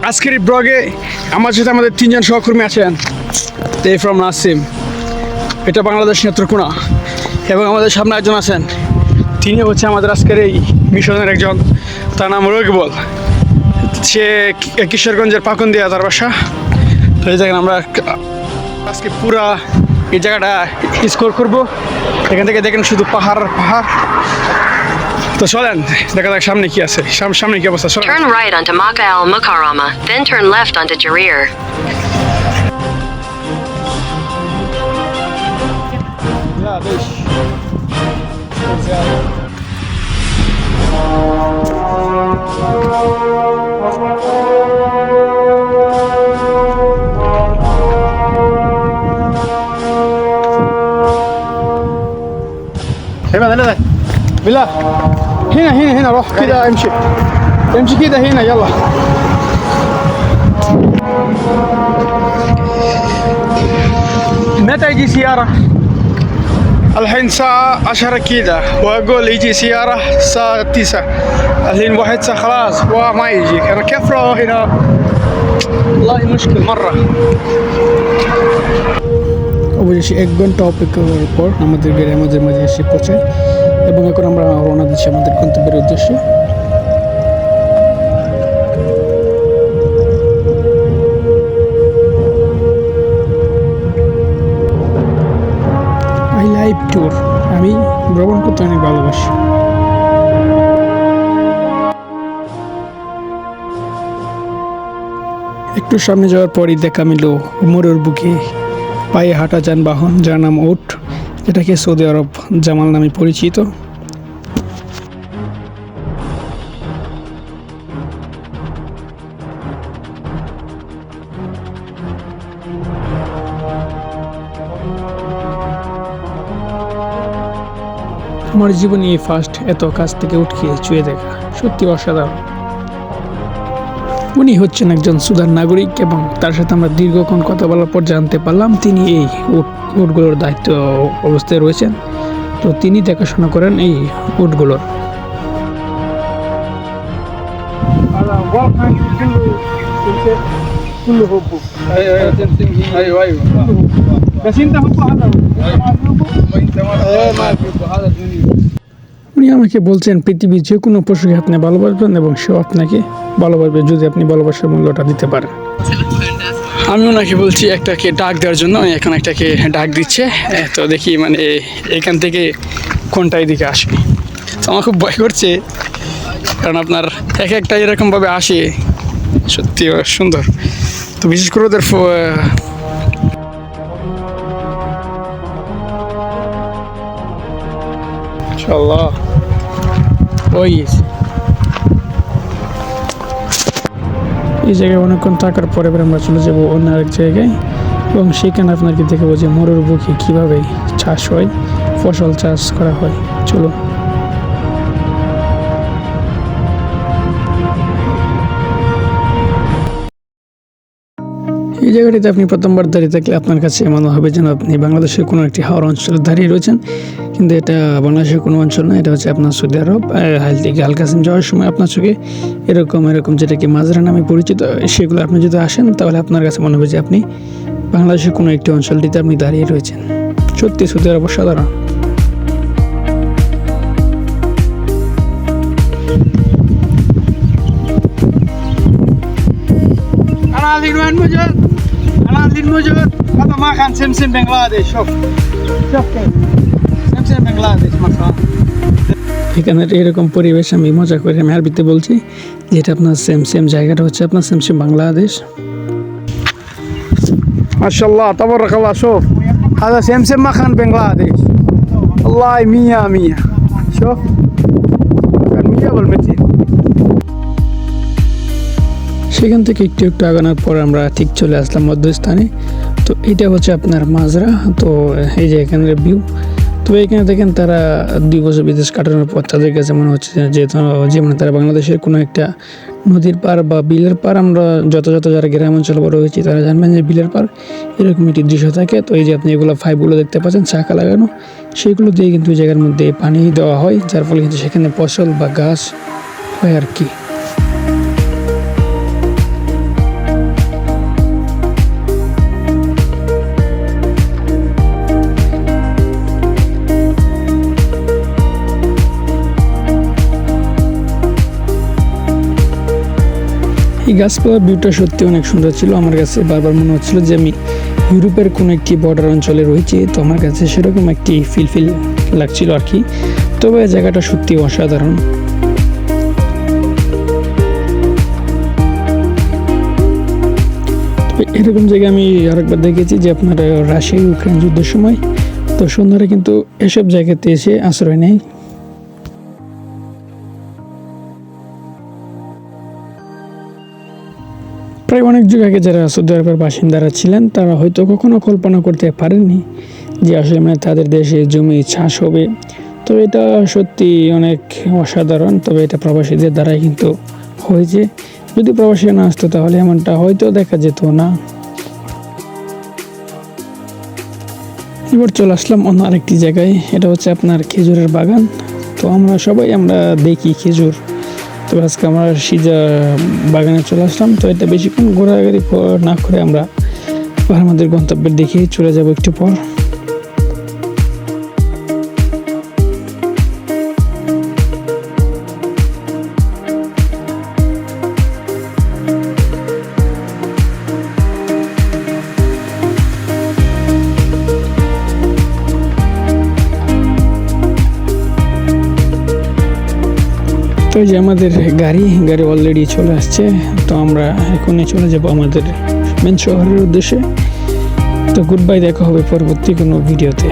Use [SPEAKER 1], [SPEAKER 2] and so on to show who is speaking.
[SPEAKER 1] আজকের এই ব্লগে আমার সাথে আমাদের তিনজন সহকর্মী আছেন। দে ফ্রম নাসিম, এটা বাংলাদেশ নেত্রকোনা, এবং আমাদের সামনে একজন আছেন, তিনি হচ্ছে আমাদের আজকের এই মিশনের একজন। তার নাম রকিবুল, সে কিশোরগঞ্জের পাকুন্দিয়া তার বাসা। তো এই জায়গায় আমরা আজকে পুরা এই জায়গাটা স্কোর করবো। এখান থেকে দেখেন শুধু পাহাড় পাহাড়। তো চলেন দেখা যাক সামনে কি আছে, সামনে কি অবস্থা।
[SPEAKER 2] Turn right onto Makkah Al Mukarrama, then turn left onto Jarir.
[SPEAKER 1] بالله هنا روح كده، امشي كده هنا يلا. متى يجي سيارة؟ الحين الساعة 10 كده، وأقول يجي سيارة الساعة 9. الحين 1 ساعة خلاص وما يجي. أنا كيف روح هنا؟ والله مشكل مرة. অবশেষে 1 ঘন্টা অপেক্ষা করার পর আমাদের গাড়ি আমাদের মাঝে এসে পৌঁছায়, এবং এখন আমরা রওনা দিচ্ছি আমাদের গন্তব্যের উদ্দেশ্যে। আই লাইভ ট্যুর, আমি ভ্রমণ করতে অনেক ভালোবাসি। একটু সামনে যাওয়ার পরই দেখা মিল মোড়ের বুকে পায়ে হাঁটা যানবাহন, যার নাম উট, যেটাকে সৌদি আরব জামাল নামে পরিচিত। আমার জীবনে এই ফার্স্ট এত কাছ থেকে উঠকে ছুঁয়ে দেখা, সত্যি অসাধারণ। উনি হচ্ছেন একজন সুদান নাগরিক, এবং তার সাথে আমরা দীর্ঘক্ষণ কথা বলার পর জানতে পারলাম তিনি এই উটগুলোর দায়িত্ব অবস্থায় রয়েছেন। তো তিনি দেখাশোনা করেন এই উটগুলোর। উনি আমাকে বলছেন পৃথিবীর যে কোনো পশুকে আপনি ভালোবাসবেন এবং সেও আপনাকে ভালোবাসবে যদি আপনি ভালোবাসার মূল্যটা দিতে পারেন। আমি ওনাকে বলছি একটাকে ডাক দেওয়ার জন্য, এখন একটাকে ডাক দিচ্ছে। তো দেখি মানে এখান থেকে কোনটা এদিকে আসে। তো আমার খুব ভয় করছে, কারণ আপনার এক একটা এরকমভাবে আসে, সত্যি সুন্দর। তো বিশেষ করে ওদের ইনশাআল্লাহ এই জায়গায় অনেকক্ষণ থাকার পরে আমরা চলে যাবো অন্য আরেক জায়গায়, এবং সেখানে আপনাকে দেখাবো যে মোড়ের বুকে কীভাবে চাষ হয়, ফসল চাষ করা হয়। চলো। এই জায়গাটিতে আপনি প্রথমবার দাঁড়িয়ে থাকলে আপনার কাছে মনে হবে যেন আপনি বাংলাদেশের কোনো একটি হাওড় অঞ্চলে দাঁড়িয়ে রয়েছেন, কিন্তু এটা বাংলাদেশের কোনো অঞ্চল না, এটা হচ্ছে আপনার সৌদি আরব। হাইল থেকে আল কাসিম যাওয়ার সময় আপনার চোখে এরকম যেটাকে মাজরা নামে পরিচিত, সেগুলো আপনি যদি আসেন তাহলে আপনার কাছে মনে হবে যে আপনি বাংলাদেশের কোনো একটি অঞ্চলটিতে আপনি দাঁড়িয়ে রয়েছেন। সত্যি সৌদি আরব সাধারণ। أنا للموجود هذا ما كان سمسم بنغلاديش. شوف سمسم بنغلاديش مثلا. এখানে এরকম পরিবেশ আমি মজা করে আমি আরবিতে বলছি, যেটা আপনার সেম জায়গাটা হচ্ছে আপনার সেম বাংলাদেশ। মাশাআল্লাহ তাবারাকাল্লাহ। شوف هذا سمسم مكان بنغلاديش والله 100 شوف كان 100 بالمتر। সেখান থেকে একটু আগানোর পর আমরা ঠিক চলে আসলাম মধ্যস্থানে। তো এটা হচ্ছে আপনার মাজরা। তো এই যে এখানের ভিউ। তো এখানে দেখেন তারা 2 বছর বিদেশ কাটানোর পর তাদের কাছে মনে হচ্ছে যে মানে তারা বাংলাদেশের কোনো একটা নদীর পার বা বিলের পার। আমরা যত যারা গ্রাম অঞ্চলে বড় হয়েছি তারা জানবেন যে বিলের পার এরকম একটি দৃশ্য থাকে। তো এই যে আপনি এগুলো পাইপগুলো দেখতে পাচ্ছেন চাকা লাগানো, সেইগুলো দিয়ে কিন্তু এই জায়গার মধ্যে পানি দেওয়া হয়, যার ফলে কিন্তু সেখানে ফসল বা গাছ হয় আর কি। এই গাছপালার ভিউটা সত্যি অনেক সুন্দর ছিল। আমার কাছে বারবার মনে হচ্ছিল যে আমি ইউরোপের কোনো একটি বর্ডার অঞ্চলে রয়েছি, তো আমার কাছে সেরকম একটি ফিল লাগছিল আর কি। তবে জায়গাটা সত্যি অসাধারণ। এরকম জায়গায় আমি আরেকবার দেখেছি যে আপনার রাশিয়া ইউক্রেন যুদ্ধের সময়, তো সন্ধ্যারা কিন্তু এসব জায়গাতে এসে আশ্রয় নেয়। প্রায় অনেক যুগ আগে যারা সৌদি আরবের বাসিন্দারা ছিলেন তারা হয়তো কখনো কল্পনা করতে পারেননি যে আসলে তাদের দেশে জমি চাষ হবে। তো এটা সত্যি অনেক অসাধারণ। তবে এটা প্রবাসীদের দ্বারাই কিন্তু হয়েছে। যদি প্রবাসীরা না আসতো তাহলে এমনটা হয়তো দেখা যেত না। এবার চলে আসলাম অন্য আরেকটি জায়গায়, এটা হচ্ছে আপনার খেজুরের বাগান। তো আমরা সবাই দেখি খেজুর। তো আজকে আমরা সিজা বাগানে চলে আসলাম। তো এটা বেশিক্ষণ ঘোরাঘুরি না করে আমরা আমাদের গন্তব্যের দিকে চলে যাব একটু পর। তো এই যে আমাদের গাড়ি অলরেডি চলে আসছে। তো আমরা এখনই চলে যাব আমাদের মেন শহরের উদ্দেশ্যে। তো গুড বাই, দেখা হবে পরবর্তী কোনো ভিডিওতে।